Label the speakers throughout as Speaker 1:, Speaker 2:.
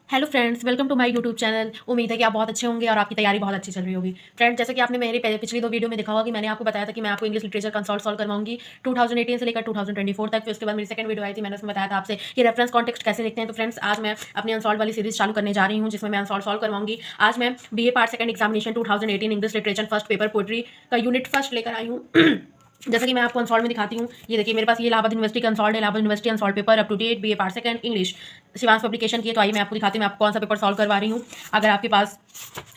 Speaker 1: Hello friends, welcome to my YouTube channel. उम्मीद है कि आप बहुत अच्छे होंगे और आपकी तैयारी बहुत अच्छी चल रही होगी। फ्रेंड्स, जैसे कि आपने मेरी पिछली दो वीडियो में देखा होगा कि मैंने आपको बताया था कि मैं आपको इंग्लिश लिटरेचर कंसोल्ट सॉल्व करवाऊंगी 2018 से लेकर 2024 तक। फिर उसके बाद मेरी सेकंड वीडियो आई थी, मैंने उसमें बताया था आपसे कि रेफरेंस कॉन्टेक्स्ट कैसे लिखते हैं। तो फ्रेंड्स, आज मैं अपनी अनसॉल्व वाली सीरीज चालू करने जा रही हूँ, जिसमें मैं अनसॉल्व सॉल्व करवाऊंगी। आज मैं BA part second examination 2018 English literature first paper poetry का यूनिट फर्स्ट लेकर आई हूँ। जैसा कि मैं आपको अनसॉल्व में दिखाती हूँ, ये देखिए मेरे पास ये इलाहाबाद यूनिवर्सिटी का अनसॉल्व है। Allahabad university unsolve paper up to date BA part second English Shivansh publication की है। तो आइए मैं आपको दिखाती हूँ मैं आपको कौन सा पेपर सॉल्व करवा रही हूँ। अगर आपके पास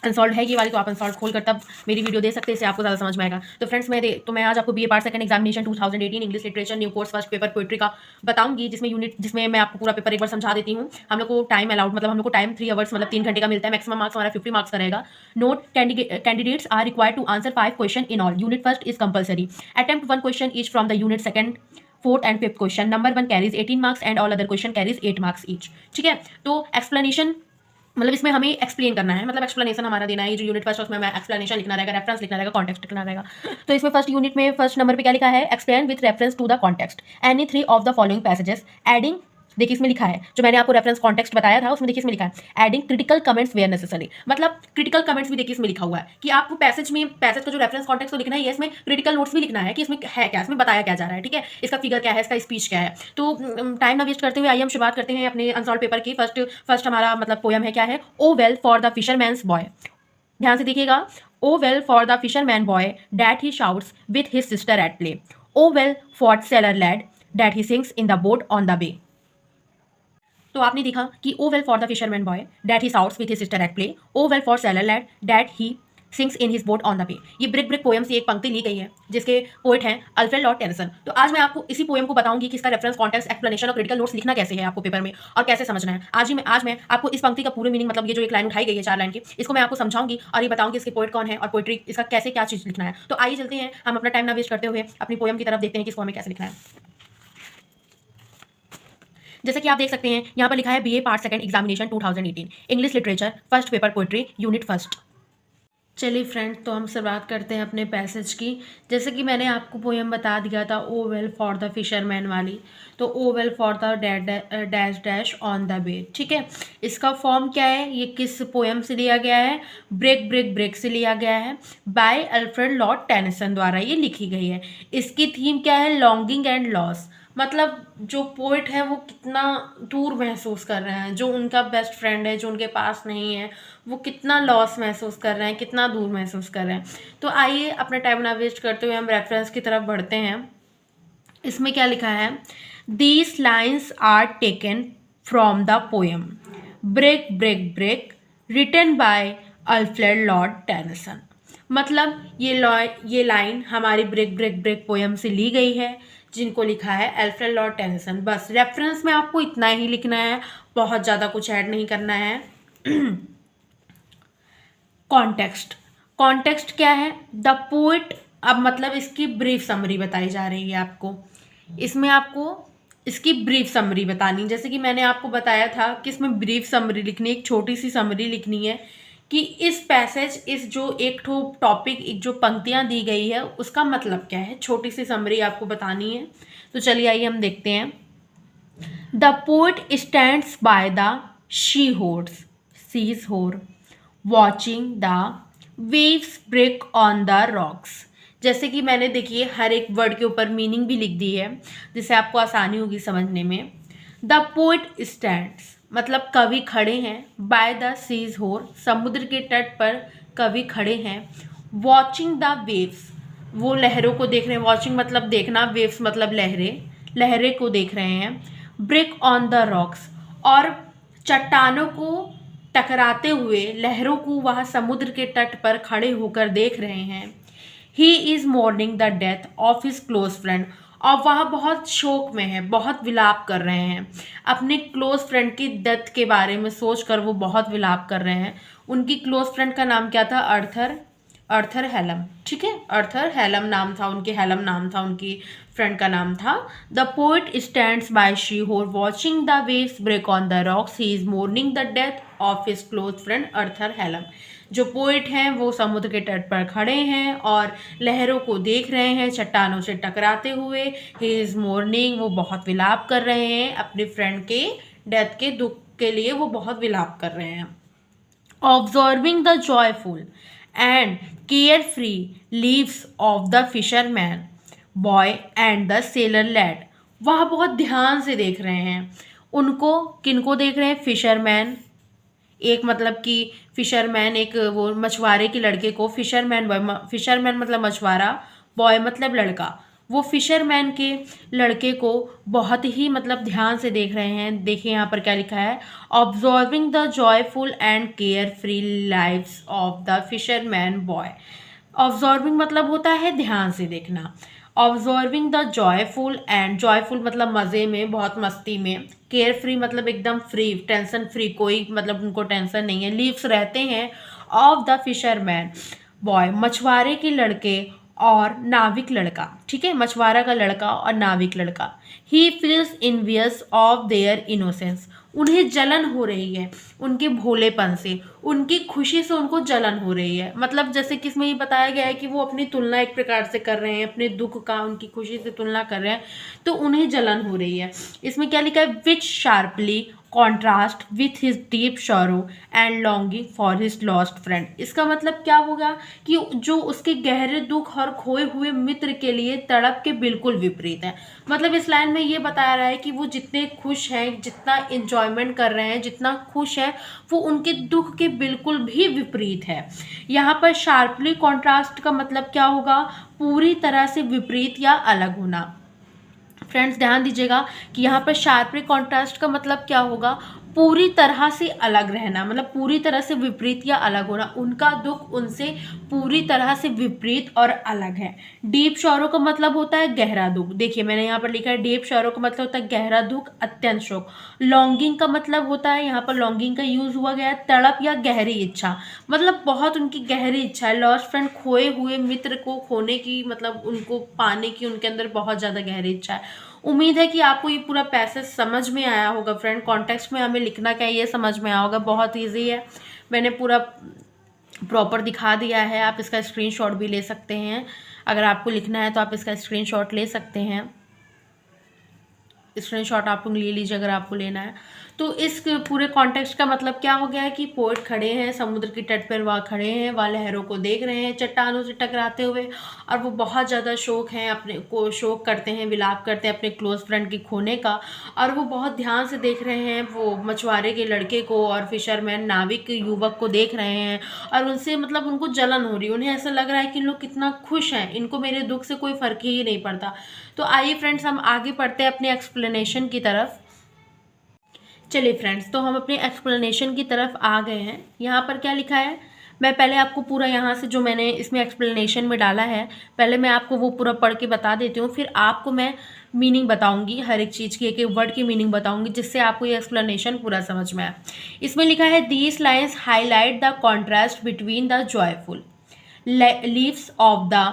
Speaker 1: अनसॉल्व है ये वाली तो आप अनसॉल्व खोल कर तब मेरी वीडियो दे सकते हैं, इससे आपको ज़्यादा समझ में आएगा। तो फ्रेंड्स, मैं आज आपको BA part second examination 2018 English literature new course first paper poetry का बताऊंगी, जिसमें मैं आपको पूरा पेपर एक बार समझा देती हूँ। हम लोग को टाइम अलाउड मतलब हम लोग को टाइम 3 आवर्स मतलब 3 घंटे का मिलता है। मैक्सिमम मार्क्स हमारा 50 मार्क्स का रहेगा। Note, candidates are required to answer 5 question in all. Unit first is compulsory. Attempt 1 question each from the unit second, fourth and fifth question. Number 1 carries 18 marks and all other question carries 8 marks each. ठीक है, तो explanation मतलब इसमें हमें explain करना है, मतलब explanation हमारा देना है। ये जो यूनिट फर्स्ट उसमें मैं एक्सप्लेनेशन लिखना रहेगा, रेफरेंस लिखना रहेगा, कॉन्टेक्स्ट लिखना रहेगा। तो इसमें फर्स्ट यूनिट में फर्स्ट नंबर पे क्या लिखा है? Explain with reference to the context any 3 of the following passages adding. देखिए इसमें लिखा है, जो मैंने आपको रेफरेंस कॉन्टेक्स्ट बताया था उसमें देखिए इसमें लिखा है adding critical comments where necessary. मतलब क्रिटिकल कमेंट्स भी देखिए इसमें लिखा हुआ है कि आपको पैसेज का जो रेफरेंस कॉन्टेक्स्ट तो लिखना है, इसमें क्रिटिकल नोट्स भी लिखना है कि इसमें है क्या, इसमें बताया क्या जा रहा है। ठीक है, इसका फिगर क्या है, इसका स्पीच क्या है। तो टाइम ना वेस्ट करते हुए आइए हम शुरुआत करते हैं अपने अनसॉल्व पेपर की। फर्स्ट हमारा मतलब पोयम है, क्या है? O well for the fisherman's boy. ध्यान से देखिएगा। O well for the fisherman boy that he shouts with his sister at play. O well for sailor lad that he sings in the boat on the bay. तो आपने देखा कि O well for the fisherman boy that he shouts with his sister at play. O well for sailor lad that he sings in his boat on the बे। ये brick brick poem से एक पंक्ति ली गई है, जिसके पोएट हैं Alfred Lord Tennyson. तो आज मैं आपको इसी पोएम को बताऊंगी कि इसका रेफरेंस कॉन्टेक्स्ट एक्सप्लेनेशन और क्रिटिकल नोट्स लिखना कैसे है आपको पेपर में और कैसे समझना है। आज मैं आपको इस पंक्ति का पूरे मीनिंग, मतलब ये जो एक लाइन उठाई गई है 4 लाइन की, इसको मैं आपको समझाऊंगी और ये बताऊंगी इसके पोएट कौन है और पोएट्री इसका कैसे क्या चीज लिखना है। तो आइए चलते हैं, हम अपना टाइम ना वेस्ट करते हुए अपनी पोएम की तरफ देखते हैं कि इसको हमें कैसे लिखना है। जैसे कि आप देख सकते हैं यहाँ पर लिखा है BA part second examination 2018 English literature first paper poetry unit first. चलिए फ्रेंड्स, तो हम शुरुआत करते हैं अपने पैसेज की। जैसे कि मैंने आपको पोएम बता दिया था O well for the fisherman वाली, तो O well for the dash dash on the bay. ठीक है, इसका फॉर्म क्या है, ये किस पोएम से लिया गया है? ब्रेक ब्रेक ब्रेक से लिया गया है, बाय अल्फ्रेड लॉर्ड टेनिसन द्वारा ये लिखी गई है। इसकी थीम क्या है? Longing and loss. मतलब जो पोइट है वो कितना दूर महसूस कर रहे हैं, जो उनका बेस्ट फ्रेंड है जो उनके पास नहीं है, वो कितना लॉस महसूस कर रहे हैं, कितना दूर महसूस कर रहे हैं। तो आइए अपना टाइम ना वेस्ट करते हुए हम रेफरेंस की तरफ बढ़ते हैं। इसमें क्या लिखा है? These lines are taken from the poem break break break written by Alfred Lord Tennyson. मतलब ये लाइन हमारी ब्रेक ब्रेक ब्रेक पोएम से ली गई है, जिनको लिखा है अल्फ्रेड लॉर्ड टेनिसन। बस रेफरेंस में आपको इतना ही लिखना है, बहुत ज़्यादा कुछ ऐड नहीं करना है। कॉन्टेक्स्ट, कॉन्टेक्स्ट क्या है? The poet. अब मतलब इसकी ब्रीफ समरी बताई जा रही है आपको, इसमें आपको इसकी ब्रीफ समरी बतानी। जैसे कि मैंने आपको बताया था कि इसमें ब्रीफ समरी लिखनी, एक छोटी सी समरी लिखनी है कि इस पैसेज, इस जो एक ठो टॉपिक, एक जो पंक्तियां दी गई है उसका मतलब क्या है, छोटी सी समरी आपको बतानी है। तो चलिए आइए हम देखते हैं। The poet stands by the seashore watching the waves break on the rocks. जैसे कि मैंने देखिए हर एक वर्ड के ऊपर मीनिंग भी लिख दी है, जिससे आपको आसानी होगी समझने में। द पोएट स्टैंड्स मतलब कवि खड़े हैं, बाय द सीज होर समुद्र के तट पर कवि खड़े हैं, वॉचिंग द वेव्स वो लहरों को देख रहे हैं, वॉचिंग मतलब देखना, वेव्स मतलब लहरें को देख रहे हैं, ब्रेक ऑन द रॉक्स और चट्टानों को टकराते हुए लहरों को वह समुद्र के तट पर खड़े होकर देख रहे हैं। ही is mourning the death of his close friend और वह बहुत शोक में है, बहुत विलाप कर रहे हैं, अपने क्लोज फ्रेंड की डेथ के बारे में सोचकर वो बहुत विलाप कर रहे हैं। उनकी क्लोज फ्रेंड का नाम क्या था? अर्थर हेलम। ठीक है, अर्थर हेलम नाम था उनके, हेलम नाम था उनकी फ्रेंड का नाम था। The poet stands by seashore watching the waves break on the rocks, he is mourning the death of his close friend Arthur Hallam. जो पोएट हैं वो समुद्र के तट पर खड़े हैं और लहरों को देख रहे हैं, चट्टानों से टकराते हुए। ही इज मोर्निंग वो बहुत विलाप कर रहे हैं अपने फ्रेंड के डेथ के दुख के लिए वो बहुत विलाप कर रहे हैं। Observing the joyful and care free lives of the fisherman boy and the sailor lad. वह बहुत ध्यान से देख रहे हैं उनको। किनको देख रहे हैं? फिशरमैन, एक मतलब कि फिशरमैन एक वो मछुआरे के लड़के को, फिशरमैन बॉय, फिशरमैन मतलब मछुआरा, बॉय मतलब लड़का, वो फिशरमैन के लड़के को बहुत ही मतलब ध्यान से देख रहे हैं। देखिए यहाँ पर क्या लिखा है, observing the joyful and care free lives of the fisherman boy. Observing मतलब होता है ध्यान से देखना। Observing the joyful and, joyful मतलब मज़े में, बहुत मस्ती में, केयर फ्री मतलब एकदम फ्री, टेंशन फ्री, कोई मतलब उनको टेंशन नहीं है, लीव्स रहते हैं, ऑफ द फिशरमैन बॉय मछुआरे के लड़के और नाविक लड़का, ठीक है, मछुआरा का लड़का और नाविक लड़का। He feels envious of their innocence, उन्हें जलन हो रही है उनके भोलेपन से, उनकी खुशी से उनको जलन हो रही है। मतलब जैसे कि इसमें ये बताया गया है कि वो अपनी तुलना एक प्रकार से कर रहे हैं, अपने दुख का उनकी खुशी से तुलना कर रहे हैं, तो उन्हें जलन हो रही है। इसमें क्या लिखा है, which sharply contrast with his deep sorrow and longing for his lost friend. इसका मतलब क्या होगा कि जो उसके गहरे दुख और खोए हुए मित्र के लिए तड़प के बिल्कुल विपरीत है। मतलब इस लाइन में ये बताया रहा है कि वो जितने खुश हैं, जितना इंजॉयमेंट कर रहे हैं, जितना खुश है, वो उनके दुख के बिल्कुल भी विपरीत है। यहाँ पर शार्पली कॉन्ट्रास्ट का मतलब क्या होगा, पूरी तरह से विपरीत या अलग होना। फ्रेंड्स ध्यान दीजिएगा कि यहाँ पर शार्पली कॉन्ट्रास्ट का मतलब क्या होगा, पूरी तरह से अलग रहना, मतलब पूरी तरह से विपरीत या अलग होना। उनका दुख उनसे पूरी तरह से विपरीत और अलग है। डीप शॉरो का मतलब होता है गहरा दुख। देखिए मैंने यहाँ पर लिखा है, डीप शॉरो का मतलब होता है गहरा दुख, अत्यंत शोक। लॉन्गिंग का मतलब होता है, यहाँ पर लॉन्गिंग का यूज हुआ गया है, तड़प या गहरी इच्छा, मतलब बहुत उनकी गहरी इच्छा है। लॉस्ट फ्रेंड, खोए हुए मित्र को खोने की, मतलब उनको पाने की उनके अंदर बहुत ज़्यादा गहरी इच्छा है। उम्मीद है कि आपको ये पूरा पैसेज समझ में आया होगा। फ्रेंड कॉन्टेक्स्ट में हमें लिखना क्या है ये समझ में आया होगा, बहुत ईजी है, मैंने पूरा प्रॉपर दिखा दिया है। आप इसका स्क्रीनशॉट भी ले सकते हैं, अगर आपको लिखना है तो आप इसका स्क्रीनशॉट ले सकते हैं। स्क्रीनशॉट आप लोग ले लीजिए अगर आपको लेना है। तो इस पूरे कॉन्टेक्स्ट का मतलब क्या हो गया है कि पोएट खड़े हैं समुद्र की तट पर, वह खड़े हैं, वह लहरों को देख रहे हैं चट्टानों से टकराते हुए, और वो बहुत ज़्यादा शोक हैं, अपने को शोक करते हैं, विलाप करते हैं अपने क्लोज फ्रेंड के खोने का, और वो बहुत ध्यान से देख रहे हैं वो मछुआरे के लड़के को और फिशरमैन नाविक युवक को देख रहे हैं, और उनसे मतलब उनको जलन हो रही है। उन्हें ऐसा लग रहा है कि इन लोग कितना खुश हैं, इनको मेरे दुख से कोई फ़र्क ही नहीं पड़ता। तो आइए फ्रेंड्स हम आगे बढ़ते हैं अपने एक्सप्लेनेशन की तरफ। चलिए फ्रेंड्स, तो हम अपने एक्सप्लेनेशन की तरफ आ गए हैं। यहाँ पर क्या लिखा है, मैं पहले आपको पूरा यहाँ से जो मैंने इसमें एक्सप्लेनेशन में डाला है, पहले मैं आपको वो पूरा पढ़ के बता देती हूँ, फिर आपको मैं मीनिंग बताऊँगी, हर एक चीज़ की एक एक वर्ड की मीनिंग बताऊँगी, जिससे आपको ये एक्सप्लेनेशन पूरा समझ में आए। इसमें लिखा है, these lines highlight the contrast between the joyful leaves of the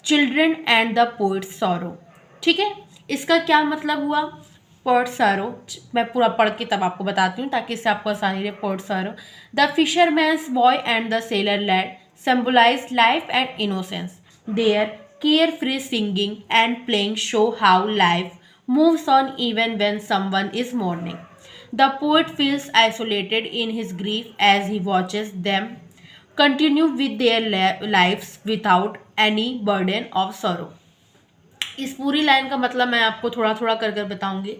Speaker 1: children and the poet's sorrow. ठीक है, इसका क्या मतलब हुआ, पोएट सॉरो, मैं पूरा पढ़ के तब आपको बताती हूँ ताकि इससे आपको आसानी रहे। Poet sorrow, the fisherman's boy and the sailor lad symbolize life and innocence. Their carefree singing and playing show how life moves on even when someone is mourning. The poet feels isolated in his grief as he watches them continue with their lives without any burden of sorrow. इस पूरी line का मतलब मैं आपको थोड़ा थोड़ा कर कर बताऊंगी।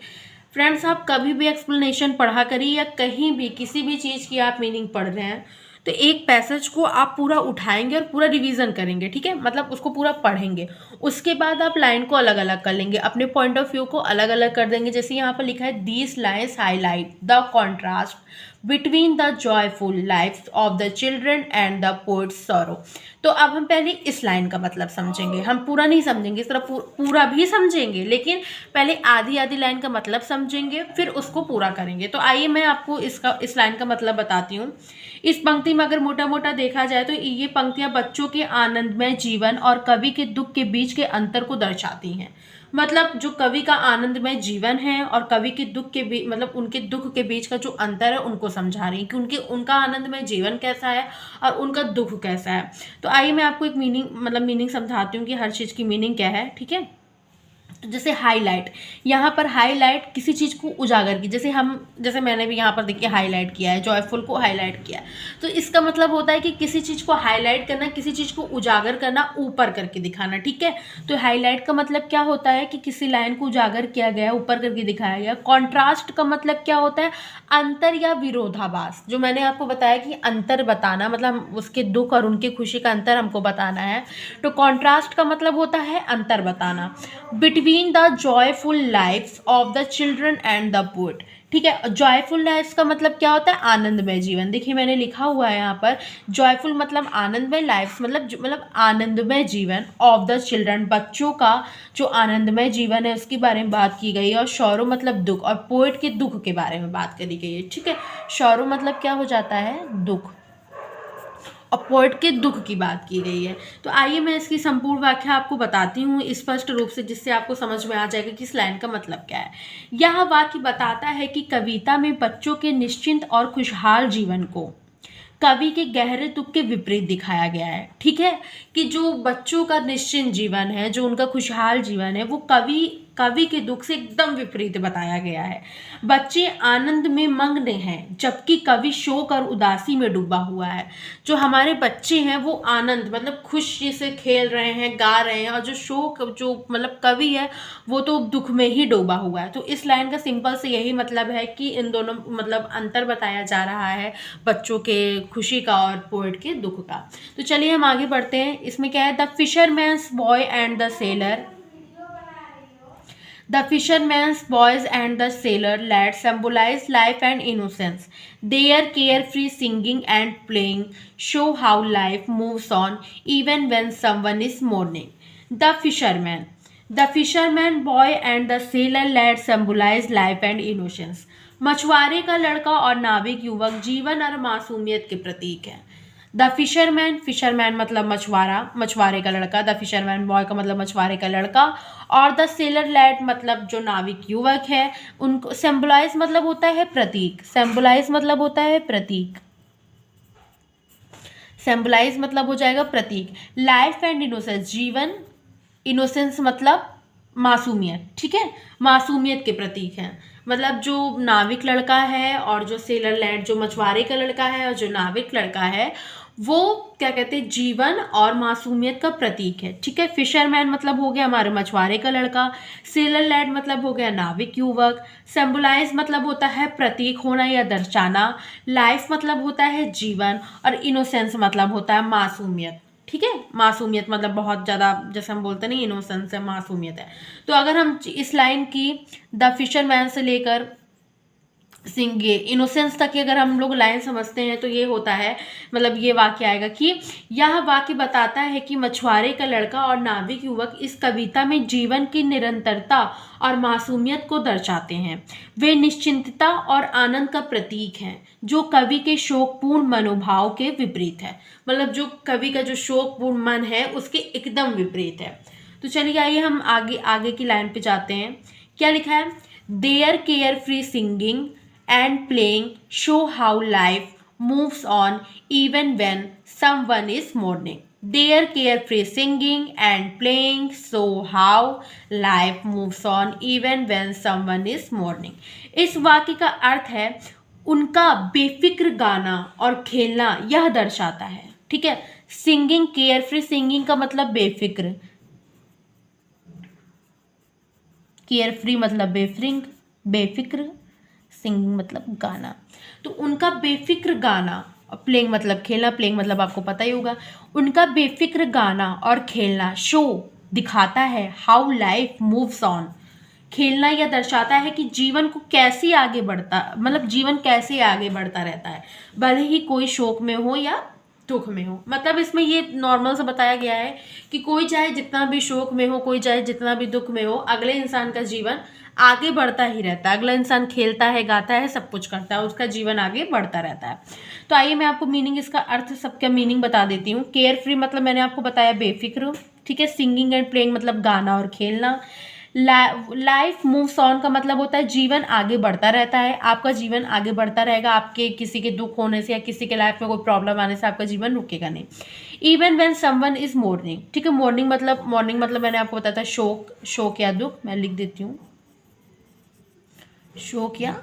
Speaker 1: फ्रेंड्स, आप कभी भी एक्सप्लेनेशन पढ़ा करिए या कहीं भी किसी भी चीज़ की आप मीनिंग पढ़ रहे हैं तो एक पैसेज को आप पूरा उठाएंगे और पूरा रिवीजन करेंगे, ठीक है, मतलब उसको पूरा पढ़ेंगे। उसके बाद आप लाइन को अलग अलग कर लेंगे, अपने पॉइंट ऑफ व्यू को अलग अलग कर देंगे। जैसे यहाँ पर लिखा है, these lines highlight the contrast between the joyful lives of the children and the poet's sorrow. तो अब हम पहले इस लाइन का मतलब समझेंगे, हम पूरा नहीं समझेंगे, इस तरह पूरा भी समझेंगे, लेकिन पहले आधी आधी लाइन का मतलब समझेंगे फिर उसको पूरा करेंगे। तो आइए मैं आपको इस लाइन का मतलब बताती हूँ। इस पंक्ति में अगर मोटा मोटा देखा जाए तो ये पंक्तियाँ बच्चों के आनंदमय जीवन और कवि के दुख के बीच के अंतर को दर्शाती हैं। मतलब जो कवि का आनंदमय जीवन है और कवि के दुख के बीच, मतलब उनके दुख के बीच का जो अंतर है उनको समझा रही है कि उनका आनंदमय जीवन कैसा है और उनका दुख कैसा है। तो आइए मैं आपको एक मीनिंग समझाती हूँ कि हर चीज़ की मीनिंग क्या है, ठीक है। तो जैसे हाईलाइट, यहाँ पर हाईलाइट किसी चीज़ को उजागर की, जैसे मैंने भी यहाँ पर देखिए हाईलाइट किया है, जॉयफुल को हाईलाइट किया है। तो इसका मतलब होता है कि किसी चीज़ को हाईलाइट करना, किसी चीज़ को उजागर करना, ऊपर करके दिखाना, ठीक है। तो हाईलाइट का मतलब क्या होता है कि किसी लाइन को उजागर किया गया, ऊपर करके दिखाया गया। कॉन्ट्रास्ट का मतलब क्या होता है, अंतर या विरोधाभास। जो मैंने आपको बताया कि अंतर बताना, मतलब उसके दुख और उनकी खुशी का अंतर हमको बताना है। तो कॉन्ट्रास्ट का मतलब होता है अंतर बताना। Between the joyful lives of the children and the poet, ठीक है। जॉयफुल लाइफ्स का मतलब क्या होता है, आनंदमय जीवन। देखिए मैंने लिखा हुआ है यहाँ पर, जॉयफुल मतलब आनंदमय, लाइफ्स मतलब आनंदमय जीवन, ऑफ द चिल्ड्रन बच्चों का जो आनंदमय जीवन है उसके बारे में बात की गई है। और शौरो मतलब दुख, और पोएट के दुख के बारे में बात करी गई है, ठीक है। शौरो मतलब क्या हो जाता है, दुख, और पोएट के दुख की बात की गई है। तो आइए मैं इसकी संपूर्ण व्याख्या आपको बताती हूँ स्पष्ट रूप से, जिससे आपको समझ में आ जाएगा कि इस लाइन का मतलब क्या है। यह वाक्य बताता है कि कविता में बच्चों के निश्चिंत और खुशहाल जीवन को कवि के गहरे दुख के विपरीत दिखाया गया है, ठीक है। कि जो बच्चों का निश्चिंत जीवन है, जो उनका खुशहाल जीवन है, वो कवि के दुख से एकदम विपरीत बताया गया है। बच्चे आनंद में मग्न हैं, जबकि कवि शोक और उदासी में डूबा हुआ है। जो हमारे बच्चे हैं वो आनंद मतलब खुशी से खेल रहे हैं, गा रहे हैं, और जो शोक, जो मतलब कवि है वो तो दुख में ही डूबा हुआ है। तो इस लाइन का सिंपल से यही मतलब है कि इन दोनों मतलब अंतर बताया जा रहा है, बच्चों के खुशी का और पोएट के दुख का। तो चलिए हम आगे बढ़ते हैं। इसमें क्या है, the fisherman's boy and the seller, the fisherman's boys and the sailor lads symbolize life and innocence. Their carefree singing and playing show how life moves on even when someone is mourning. The fisherman boy and the sailor lad symbolize life and innocence. मछुआरे का लड़का और नाविक युवक जीवन और मासूमियत के प्रतीक हैं। द फिशरमैन मतलब मछुआरा, मछुआरे का लड़का। द फिशरमैन बॉय का मतलब मछुआरे का लड़का, और द सेलर लैड मतलब जो नाविक युवक है। उनको सिंबलाइज मतलब होता है प्रतीक, सिंबलाइज मतलब होता है प्रतीक, सिंबलाइज मतलब हो जाएगा प्रतीक। लाइफ एंड इनोसेंस जीवन, इनोसेंस मतलब मासूमियत, ठीक है, मासूमियत के प्रतीक हैं। मतलब जो नाविक लड़का है और जो सेलर लैड जो मछुआरे का लड़का है और जो नाविक लड़का है वो क्या कहते हैं, जीवन और मासूमियत का प्रतीक है, ठीक है। फिशरमैन मतलब हो गया हमारे मछुआरे का लड़का, सेलर लैड मतलब हो गया नाविक युवक, सिंबलाइज मतलब होता है प्रतीक होना या दर्शाना, लाइफ मतलब होता है जीवन, और इनोसेंस मतलब होता है मासूमियत, ठीक है। मासूमियत मतलब बहुत ज़्यादा, जैसे हम बोलते नहीं इनोसेंस है, मासूमियत है। तो अगर हम इस लाइन की द फिशरमैन से लेकर सिंगे इनोसेंस तक की अगर हम लोग लाइन समझते हैं तो ये होता है, मतलब ये वाक्य आएगा कि यह वाक्य बताता है कि मछुआरे का लड़का और नाविक युवक इस कविता में जीवन की निरंतरता और मासूमियत को दर्शाते हैं। वे निश्चिंतता और आनंद का प्रतीक हैं, जो कवि के शोकपूर्ण मनोभाव के विपरीत है। मतलब जो कवि का जो शोकपूर्ण मन है उसके एकदम विपरीत है। तो चलिए आइए हम आगे की लाइन पे जाते हैं। क्या लिखा है, their care free singing and playing show how life moves on even when someone is mourning. Their carefree singing and playing show how life moves on even when someone is mourning. इस वाक्य का अर्थ है उनका बेफिक्र गाना और खेलना यह दर्शाता है, ठीक है। सिंगिंग, केयरफ्री सिंगिंग का मतलब बेफिक्र, केयरफ्री मतलब बेफिक्र, सिंगिंग मतलब गाना। तो उनका बेफिक्र गाना, और प्लेइंग मतलब खेलना, प्लेइंग मतलब आपको पता ही होगा। उनका बेफिक्र गाना और खेलना शो दिखाता है हाउ लाइफ मूव्स ऑन, खेलना यह दर्शाता है कि जीवन को कैसे आगे बढ़ता, मतलब जीवन कैसे आगे बढ़ता रहता है, भले ही कोई शोक में हो या दुख में हो। मतलब इसमें ये नॉर्मल सा बताया गया है कि कोई चाहे जितना भी शोक में हो, कोई चाहे जितना भी दुख में हो, अगले इंसान का जीवन आगे बढ़ता ही रहता है। अगला इंसान खेलता है, गाता है, सब कुछ करता है, उसका जीवन आगे बढ़ता रहता है। तो आइए मैं आपको मीनिंग, इसका अर्थ सबका मीनिंग बता देती हूँ। केयर फ्री मतलब मैंने आपको बताया बेफिक्र, ठीक है। सिंगिंग एंड प्लेइंग मतलब गाना और खेलना। लाइफ मूव्स ऑन का मतलब होता है जीवन आगे बढ़ता रहता है, आपका जीवन आगे बढ़ता रहेगा, आपके किसी के दुख होने से या किसी के लाइफ में कोई प्रॉब्लम आने से आपका जीवन रुकेगा नहीं। Even when someone is morning, ठीक है, मॉर्निंग मतलब मैंने आपको बताया था शोक या दुख, मैं लिख देती हूँ शोक या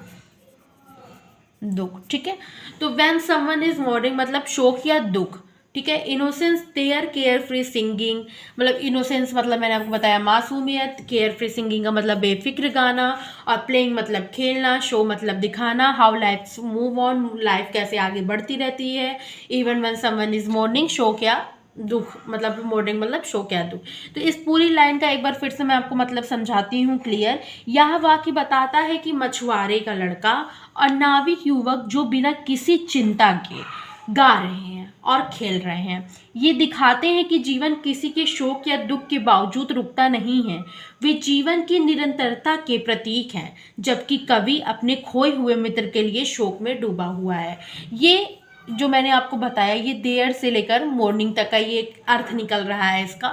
Speaker 1: दुख, ठीक है। तो व्हेन समवन इज मोर्निंग मतलब शोक या दुख, ठीक है। Innocence their care free singing, मतलब इनोसेंस मतलब मैंने आपको बताया मासूमियत, केयर फ्री सिंगिंग का मतलब बेफिक्र गाना, और प्लेइंग मतलब खेलना, शो मतलब दिखाना, how life move on, life कैसे आगे बढ़ती रहती है। Even when someone is morning शोक या दुख मतलब मॉर्निंग मतलब शो क्या दुख। तो इस पूरी लाइन का एक बार फिर से मैं आपको मतलब समझाती हूँ क्लियर। यह वाक्य बताता है कि मछुआरे का लड़का और नाविक युवक जो बिना किसी चिंता के गा रहे हैं और खेल रहे हैं, ये दिखाते हैं कि जीवन किसी के शोक या दुख के बावजूद रुकता नहीं है, वे जीवन की निरंतरता के प्रतीक हैं। जबकि कवि अपने खोए हुए मित्र के लिए शोक में डूबा हुआ है। ये जो मैंने आपको बताया ये देयर से लेकर मॉर्निंग तक का ये एक अर्थ निकल रहा है इसका,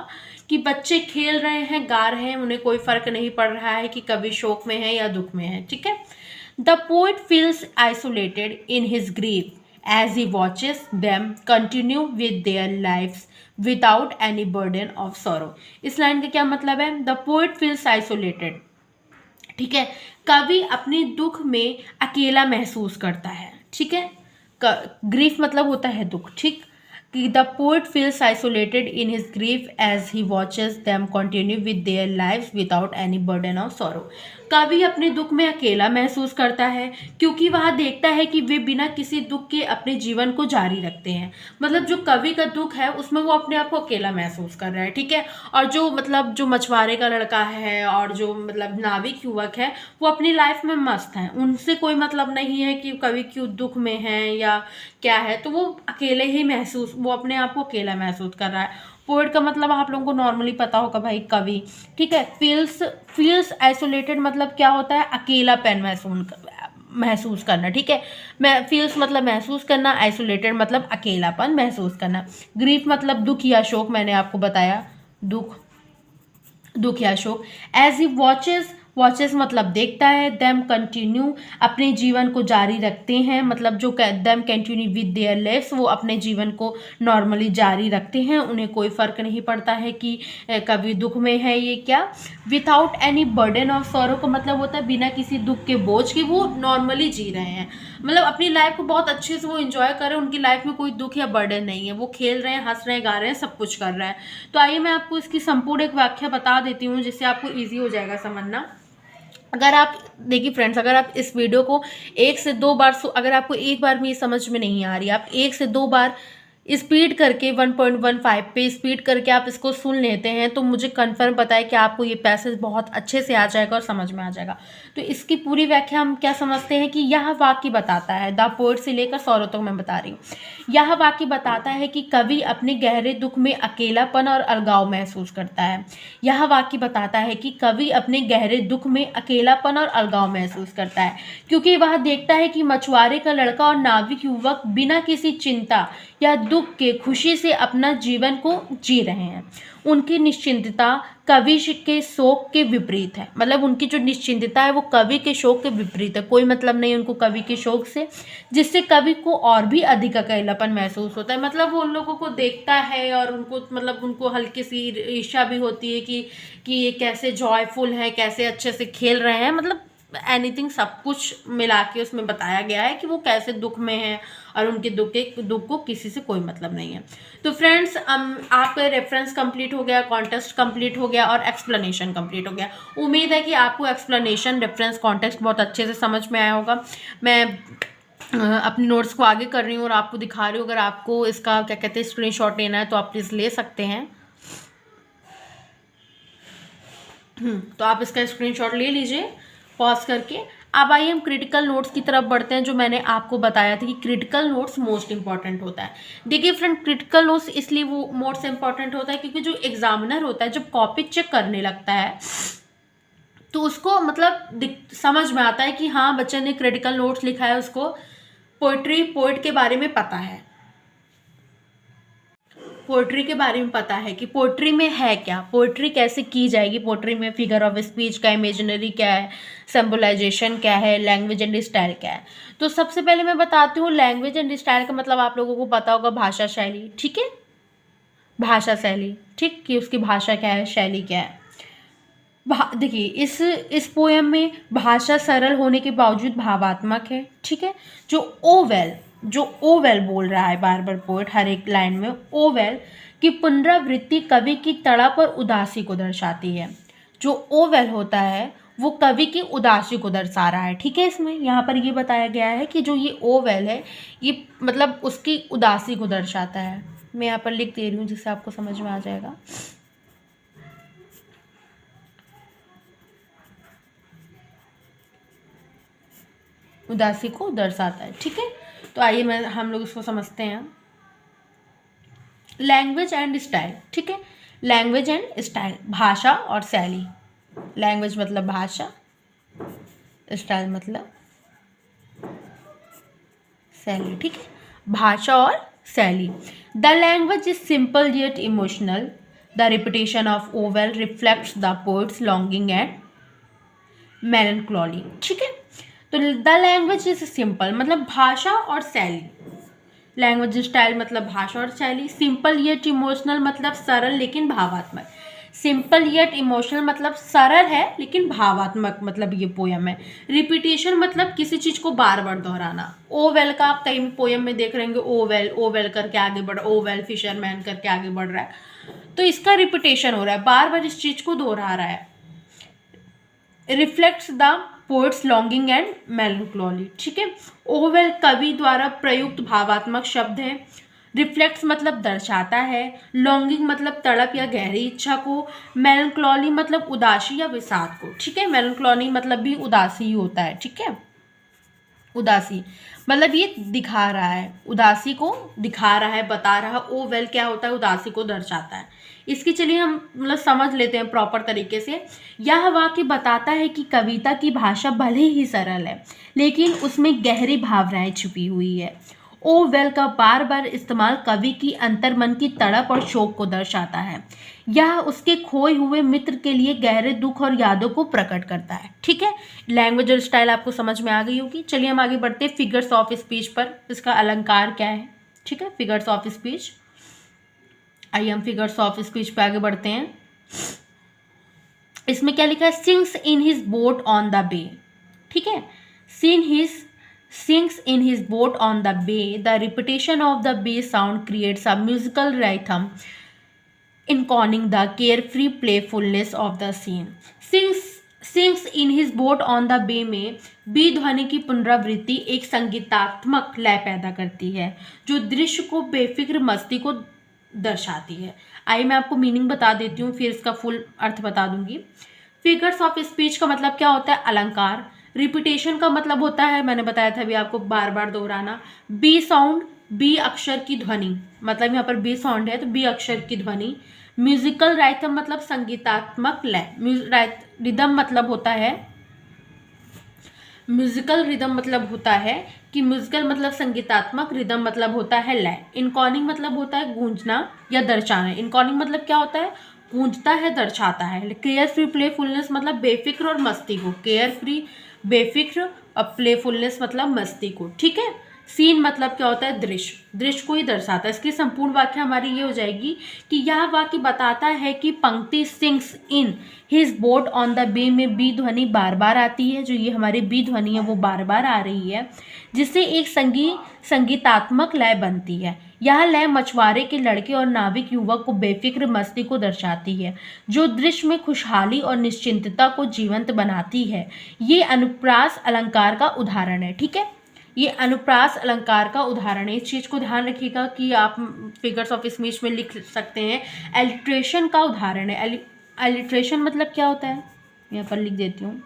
Speaker 1: कि बच्चे खेल रहे हैं, गा रहे हैं, उन्हें कोई फर्क नहीं पड़ रहा है कि कभी शोक में है या दुख में है, ठीक है। The poet feels isolated in his grief as he watches them continue with their lives without any burden of sorrow। इस लाइन का क्या मतलब है? The poet feels isolated, ठीक है, कवि अपने दुख में अकेला महसूस करता है, ठीक है। ग्रीफ मतलब होता है दुख, ठीक, कि the poet feels isolated in his grief as he watches them continue with their lives without any burden of sorrow. कवि अपने दुख में अकेला महसूस करता है क्योंकि वह देखता है कि वे बिना किसी दुख के अपने जीवन को जारी रखते हैं। मतलब जो कवि का दुख है उसमें वो अपने आप को अकेला महसूस कर रहा है, ठीक है। और जो मतलब जो मछुआरे का लड़का है और जो मतलब नाविक युवक है वो अपनी लाइफ में मस्त हैं, उनसे कोई मतलब नहीं है कि कवि क्यों दुख में है या क्या है, तो वो अकेले ही महसूस, वो अपने आप को अकेला महसूस कर रहा है। पोएट का मतलब आप लोगों को नॉर्मली पता होगा भाई कवि, ठीक है। फील्स आइसोलेटेड मतलब क्या होता है? अकेलापन महसूस करना, ठीक है। मैं फील्स मतलब महसूस करना, आइसोलेटेड मतलब अकेलापन महसूस करना। ग्रीफ मतलब दुख या शोक, मैंने आपको बताया दुख या शोक। एज ही वॉचेस मतलब देखता है, देम कंटिन्यू अपने जीवन को जारी रखते हैं, मतलब जो them continue with their lives, वो अपने जीवन को नॉर्मली जारी रखते हैं, उन्हें कोई फ़र्क नहीं पड़ता है कि कभी दुख में है ये क्या। Without any burden of sorrow का मतलब होता है बिना किसी दुख के बोझ के वो नॉर्मली जी रहे हैं, मतलब अपनी लाइफ को बहुत अच्छे से वो एंजॉय कर रहे हैं, उनकी लाइफ में कोई दुख या बर्डन नहीं है, वो खेल रहे हैं, हंस रहे हैं, गा रहे हैं, सब कुछ कर रहे हैं। तो आइए मैं आपको इसकी संपूर्ण एक व्याख्या बता देती हूँ जिससे आपको ईजी हो जाएगा समझना। अगर आप देखिए फ्रेंड्स, अगर आप इस वीडियो को 1 से 2 बार अगर आपको एक बार में ये समझ में नहीं आ रही, आप 1 से 2 बार स्पीड करके 1.15 पे स्पीड करके आप इसको सुन लेते हैं तो मुझे कंफर्म पता है कि आपको ये पैसेज बहुत अच्छे से आ जाएगा और समझ में आ जाएगा। तो इसकी पूरी व्याख्या हम क्या समझते हैं कि यह वाक्य बताता है, द पोएट से लेकर सौरों तक मैं बता रही हूँ, यह वाक्य बताता है कि कवि अपने गहरे दुख में अकेलापन और अलगाव महसूस करता है। यह वाक्य बताता है कि कवि अपने गहरे दुख में अकेलापन और अलगाव महसूस करता है क्योंकि वह देखता है कि मछुआरे का लड़का और नाविक युवक बिना किसी चिंता या दुख के खुशी से अपना जीवन को जी रहे हैं। उनकी निश्चिंतता कवि के शोक के विपरीत है, मतलब उनकी जो निश्चिंतता है वो कवि के शोक के विपरीत है, कोई मतलब नहीं उनको कवि के शोक से, जिससे कवि को और भी अधिक अकेलापन महसूस होता है। मतलब वो उन लोगों को देखता है और उनको मतलब उनको हल्की सी ईर्ष्या भी होती है कि ये कैसे जॉयफुल है, कैसे अच्छे से खेल रहे हैं, मतलब एनीथिंग सब कुछ मिला के उसमें बताया गया है कि वो कैसे दुख में है और उनके दुख को किसी से कोई मतलब नहीं है। तो फ्रेंड्स आपका रेफरेंस कंप्लीट हो गया, कॉन्टेक्स्ट कंप्लीट हो गया और एक्सप्लेनेशन कंप्लीट हो गया। उम्मीद है कि आपको एक्सप्लेनेशन, रेफरेंस, कॉन्टेक्स्ट बहुत अच्छे से समझ में आया होगा। मैं अपने नोट्स को आगे कर रही हूँ और आपको दिखा रही हूँ, अगर आपको इसका क्या कहते हैं स्क्रीनशॉट लेना है तो आप प्लीज़ ले सकते हैं। तो आप इसका स्क्रीनशॉट ले लीजिए पॉज करके। अब आइए हम क्रिटिकल नोट्स की तरफ बढ़ते हैं, जो मैंने आपको बताया था कि क्रिटिकल नोट्स मोस्ट इंपॉर्टेंट होता है। देखिए फ्रेंड, क्रिटिकल नोट्स इसलिए वो मोस्ट इंपॉर्टेंट होता है क्योंकि जो एग्जामिनर होता है जब कॉपी चेक करने लगता है तो उसको मतलब समझ में आता है कि हाँ बच्चे ने क्रिटिकल नोट्स लिखा है, उसको पोइट के बारे में पता है। पोएट्री के बारे में पता है कि पोएट्री में है क्या, पोएट्री कैसे की जाएगी, पोएट्री में फिगर ऑफ स्पीच क्या है, इमेजिनरी क्या है, सिंबलाइजेशन क्या है, लैंग्वेज एंड स्टाइल क्या है। तो सबसे पहले मैं बताती हूँ लैंग्वेज एंड स्टाइल का मतलब आप लोगों को पता होगा भाषा शैली, ठीक है, भाषा शैली, ठीक, कि उसकी भाषा क्या है, शैली क्या है। देखिए इस पोयम में भाषा सरल होने के बावजूद भावात्मक है, ठीक है। जो ओवेल बोल रहा है बार बार पोएट हर एक लाइन में, ओवेल की पुनरावृत्ति कवि की तड़प और उदासी को दर्शाती है। जो ओवेल होता है वो कवि की उदासी को दर्शा रहा है, ठीक है। इसमें यहाँ पर ये बताया गया है कि जो ये ओवेल है ये मतलब उसकी उदासी को दर्शाता है। मैं यहाँ पर लिख दे रही हूँ जिससे आपको समझ में आ जाएगा। उदासी को दर्शाता है, ठीक है। तो आइए हम लोग इसको समझते हैं। लैंग्वेज एंड स्टाइल, ठीक है, लैंग्वेज एंड स्टाइल, भाषा और शैली। लैंग्वेज मतलब भाषा, स्टाइल मतलब शैली, ठीक है, भाषा और शैली। The language is simple yet emotional, the repetition of O well reflects the poet's longing and melancholy, ठीक है। तो द लैंग्वेज इज सिंपल मतलब भाषा और शैली, लैंग्वेज स्टाइल मतलब भाषा और शैली, सिंपल येट इमोशनल मतलब सरल लेकिन भावात्मक, सिंपल येट इमोशनल मतलब सरल है लेकिन भावात्मक मतलब ये पोयम है। रिपीटेशन मतलब किसी चीज़ को बार बार दोहराना, ओवेल का आप कहीं पोयम में देख रहे होंगे, ओवेल ओवेल करके आगे बढ़, ओवेल फिशरमैन करके आगे बढ़ रहा है, तो इसका रिपीटेशन हो रहा है, बार बार इस चीज़ को दोहरा रहा है। Reflects the poet's longing and melancholy, ठीक है। ओवेल कवि द्वारा प्रयुक्त भावात्मक शब्द है। रिफ्लेक्ट्स मतलब दर्शाता है, लॉन्गिंग मतलब तड़प या गहरी इच्छा को, मेलनक्लॉली मतलब उदासी या विषाद को, ठीक है। मेलनक्लॉली मतलब भी उदासी ही होता है, ठीक है। उदासी मतलब ये दिखा रहा है, उदासी को दिखा रहा है, बता रहा है। ओवेल क्या होता है, उदासी को दर्शाता है। इसकी चलिए हम मतलब समझ लेते हैं प्रॉपर तरीके से। यह वाक्य बताता है कि कविता की भाषा भले ही सरल है लेकिन उसमें गहरी भावनाएं छुपी हुई है। ओवेल का बार बार इस्तेमाल कवि की अंतर्मन की तड़प और शोक को दर्शाता है। यह उसके खोए हुए मित्र के लिए गहरे दुख और यादों को प्रकट करता है, ठीक है। लैंग्वेज और स्टाइल आपको समझ में आ गई होगी। चलिए हम आगे बढ़ते हैं फिगर्स ऑफ स्पीच पर, इसका अलंकार क्या है, ठीक है, फिगर्स ऑफ स्पीच। आइए हम फिगर्स ऑफ स्पीच पे आगे बढ़ते हैं। इसमें क्या लिखा है, sings in his boat on the bay, ठीक है, sings in his boat on the bay. The repetition of the bay sound creates a musical rhythm enconing the carefree playfulness of the scene. Sings in his boat on the bay में बी ध्वनि की पुनरावृत्ति एक संगीतात्मक लय पैदा करती है जो दृश्य को बेफिक्र मस्ती को दर्शाती है। आइए मैं आपको मीनिंग बता देती हूँ, फिर इसका फुल अर्थ बता दूंगी। फिगर्स ऑफ स्पीच का मतलब क्या होता है, अलंकार। रिपीटेशन का मतलब होता है, मैंने बताया था अभी आपको, बार बार दोहराना। बी साउंड, बी अक्षर की ध्वनि, मतलब यहाँ पर बी साउंड है तो बी अक्षर की ध्वनि। म्यूजिकल राइथम मतलब संगीतात्मक लय। रिदम मतलब होता है, म्यूजिकल रिदम मतलब होता है कि म्यूजिकल मतलब संगीतात्मक, रिदम मतलब होता है लय। इनकॉनिंग मतलब होता है गूंजना या दर्शाना। इनकॉनिंग मतलब क्या होता है, गूंजता है, दर्शाता है। केयर फ्री प्लेफुलनेस मतलब बेफिक्र और मस्ती को, केयर फ्री बेफिक्र और प्लेफुलनेस मतलब मस्ती को, ठीक है। सीन मतलब क्या होता है, दृश्य, दृश्य को ही दर्शाता है। इसकी संपूर्ण व्याख्या हमारी ये हो जाएगी कि यह वाक्य बताता है कि पंक्ति sings in his boat on the bay में बी ध्वनि बार बार आती है, जो ये हमारी बी ध्वनि है वो बार बार आ रही है, जिससे एक संगीतात्मक लय बनती है। यह लय मछुआरे के लड़के और नाविक युवक को बेफिक्र मस्ती को दर्शाती है, जो दृश्य में खुशहाली और निश्चिंतता को जीवंत बनाती है। ये अनुप्रास अलंकार का उदाहरण है, ठीक है, ये अनुप्रास अलंकार का उदाहरण है। इस चीज़ को ध्यान रखिएगा कि आप फिगर्स ऑफ स्पीच में लिख सकते हैं। एलिट्रेशन का उदाहरण है। एलिट्रेशन मतलब क्या होता है, यहाँ पर लिख देती हूँ।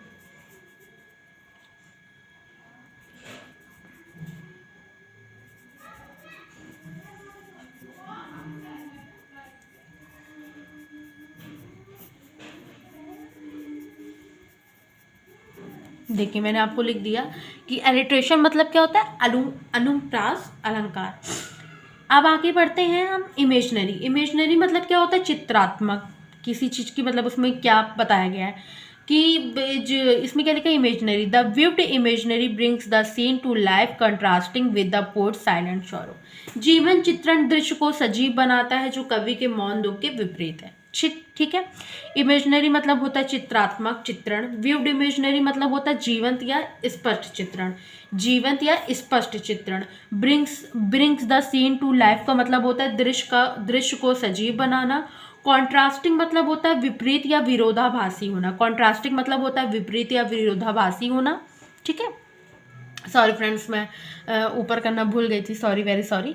Speaker 1: देखिए मैंने आपको लिख दिया कि एलिट्रेशन मतलब क्या होता है, अनुप्रास अलंकार। अब आगे बढ़ते हैं हम इमेजनरी। इमेजनरी मतलब क्या होता है? चित्रात्मक, किसी चीज़ की मतलब उसमें क्या बताया गया है कि इसमें क्या लिखा है? Imagery, the vivid imagery brings the scene to life contrasting with the पोर्ट साइलेंट सॉरो। जीवन चित्रण दृश्य को सजीव बनाता है जो कवि के मौन दुख के विपरीत है। ठीक है। इमेजनरी मतलब होता है चित्रात्मक चित्रण। विव्ड इमेजनरी मतलब होता है जीवंत या स्पष्ट चित्रण, जीवंत या स्पष्ट चित्रण। Brings the scene to life का मतलब होता है दृश्य को सजीव बनाना। कॉन्ट्रास्टिंग मतलब होता है विपरीत या विरोधाभासी होना। कॉन्ट्रास्टिंग मतलब होता है विपरीत या विरोधाभासी होना। ठीक है। सॉरी फ्रेंड्स, मैं ऊपर करना भूल गई थी, सॉरी, वेरी सॉरी।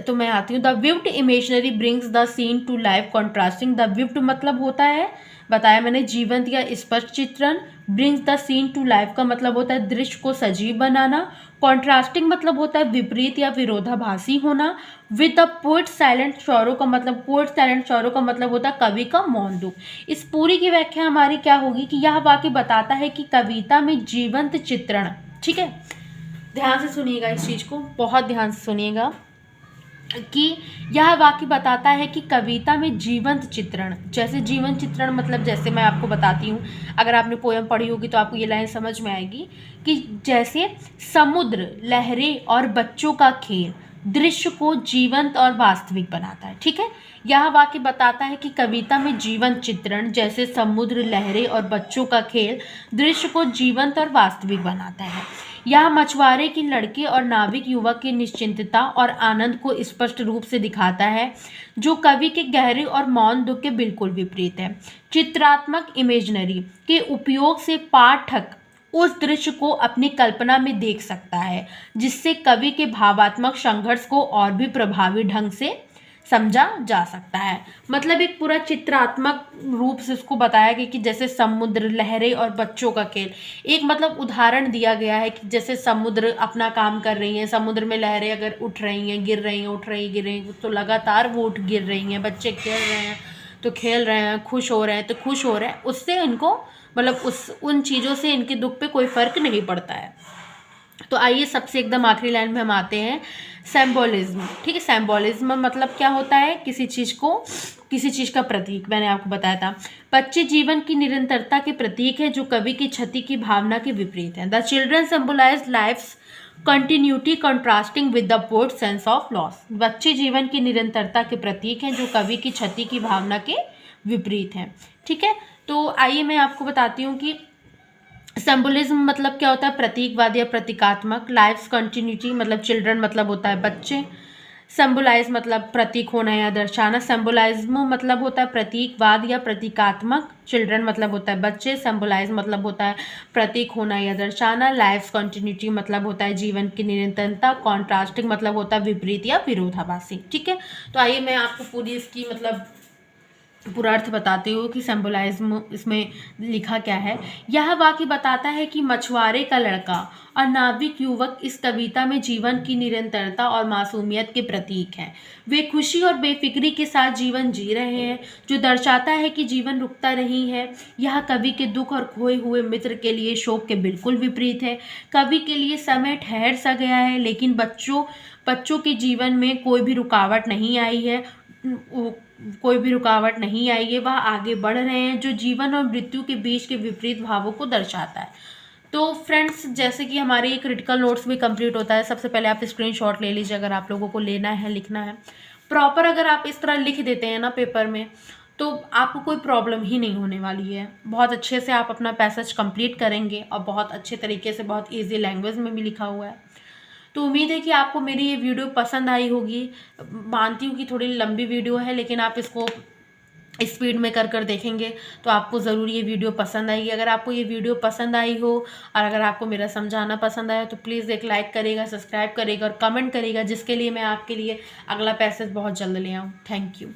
Speaker 1: तो मैं आती हूँ। The vivid imagery brings the scene to life contrasting. The vivid मतलब होता है, बताया मैंने, जीवंत या स्पष्ट चित्रण। Brings the scene to life का मतलब होता है दृश्य को सजीव बनाना। कॉन्ट्रास्टिंग मतलब होता है विपरीत या विरोधाभासी होना। With the poet silent sorrow का मतलब, पोएट साइलेंट सॉरो का मतलब होता है कवि का मौन दुख। इस पूरी की व्याख्या हमारी क्या होगी कि यह वाक्य बताता है कि कविता में जीवंत चित्रण, ठीक है, ध्यान से सुनिएगा इस चीज़ को, बहुत ध्यान से सुनिएगा, कि यह वाक्य बताता है कि कविता में जीवंत चित्रण, जैसे जीवन चित्रण मतलब जैसे मैं आपको बताती हूँ, अगर आपने पोयम पढ़ी होगी तो आपको ये लाइन समझ में आएगी कि जैसे समुद्र, लहरें और बच्चों का खेल दृश्य को जीवंत और वास्तविक बनाता है। ठीक है। यह वाक्य बताता है कि कविता में जीवंत चित्रण जैसे समुद्र, लहरें और बच्चों का खेल दृश्य को जीवंत और वास्तविक बनाता है। यह मछुआरे की लड़के और नाविक युवक की निश्चिंतता और आनंद को स्पष्ट रूप से दिखाता है, जो कवि के गहरे और मौन दुख के बिल्कुल विपरीत है। चित्रात्मक इमेजनरी के उपयोग से पाठक उस दृश्य को अपनी कल्पना में देख सकता है, जिससे कवि के भावात्मक संघर्ष को और भी प्रभावी ढंग से समझा जा सकता है। मतलब एक पूरा चित्रात्मक रूप से उसको बताया गया कि जैसे समुद्र, लहरें और बच्चों का खेल। एक मतलब उदाहरण दिया गया है कि जैसे समुद्र अपना काम कर रही हैं, समुद्र में लहरें अगर उठ रही हैं, गिर रही हैं, उठ रही गिर रही हैं, तो लगातार वो उठ गिर रही हैं। बच्चे खेल रहे हैं तो खेल रहे हैं, खुश हो रहे हैं तो खुश हो रहे हैं। उससे इनको मतलब उन चीज़ों से इनके दुख पे कोई फर्क नहीं पड़ता है। तो आइए सबसे एकदम आखिरी लाइन में हम आते हैं, सिंबोलिज्म। ठीक है। सिंबोलिज्म मतलब क्या होता है? किसी चीज़ का प्रतीक। मैंने आपको बताया था बच्चे जीवन की निरंतरता के प्रतीक है, जो कवि की क्षति की भावना के विपरीत है। The children symbolize life's continuity contrasting with the poet sense of loss. बच्चे जीवन की निरंतरता के प्रतीक हैं, जो कवि की क्षति की भावना के विपरीत हैं। ठीक है। तो आइए मैं आपको बताती हूँ कि सिंबोलिज्म मतलब क्या होता है? प्रतीकवाद या प्रतीकात्मक। लाइफ्स कंटिन्यूटी मतलब चिल्ड्रन मतलब होता है बच्चे। सिंबलाइज मतलब प्रतीक होना या दर्शाना। सिंबोलाइज्म मतलब होता है प्रतीकवाद या प्रतीकात्मक। चिल्ड्रन मतलब होता है बच्चे। सिंबलाइज मतलब होता है प्रतीक होना या दर्शाना। लाइफ्स कंटिन्यूटी मतलब होता है जीवन की निरंतरता। कॉन्ट्रास्टिंग मतलब होता है विपरीत या विरोधाभासी। ठीक है। तो आइए मैं आपको पूरी इसकी मतलब पूरा अर्थ बताती हूँ कि सिंबोलाइज्म इसमें लिखा क्या है। यह वाक्य बताता है कि मछुआरे का लड़का और नाविक युवक इस कविता में जीवन की निरंतरता और मासूमियत के प्रतीक हैं। वे खुशी और बेफिक्री के साथ जीवन जी रहे हैं, जो दर्शाता है कि जीवन रुकता नहीं है। यह कवि के दुख और खोए हुए मित्र के लिए शोक के बिल्कुल विपरीत है। कवि के लिए समय ठहर सा गया है, लेकिन बच्चों के जीवन में कोई भी रुकावट नहीं आई है। वह आगे बढ़ रहे हैं, जो जीवन और मृत्यु के बीच के विपरीत भावों को दर्शाता है। तो फ्रेंड्स, जैसे कि हमारे ये क्रिटिकल नोट्स भी कंप्लीट होता है, सबसे पहले आप स्क्रीनशॉट ले लीजिए अगर आप लोगों को लेना है, लिखना है प्रॉपर। अगर आप इस तरह लिख देते हैं ना पेपर में, तो आपको कोई प्रॉब्लम ही नहीं होने वाली है। बहुत अच्छे से आप अपना पैसेज कंप्लीट करेंगे और बहुत अच्छे तरीके से, बहुत ईजी लैंग्वेज में भी लिखा हुआ है। तो उम्मीद है कि आपको मेरी ये वीडियो पसंद आई होगी। मानती हूँ कि थोड़ी लंबी वीडियो है, लेकिन आप इसको स्पीड में कर देखेंगे तो आपको ज़रूर ये वीडियो पसंद आएगी। अगर आपको ये वीडियो पसंद आई हो और अगर आपको मेरा समझाना पसंद आया तो प्लीज़ एक लाइक करेगा, सब्सक्राइब करेगा और कमेंट करेगा, जिसके लिए मैं आपके लिए अगला पैसेज बहुत जल्द ले आऊँ। Thank you.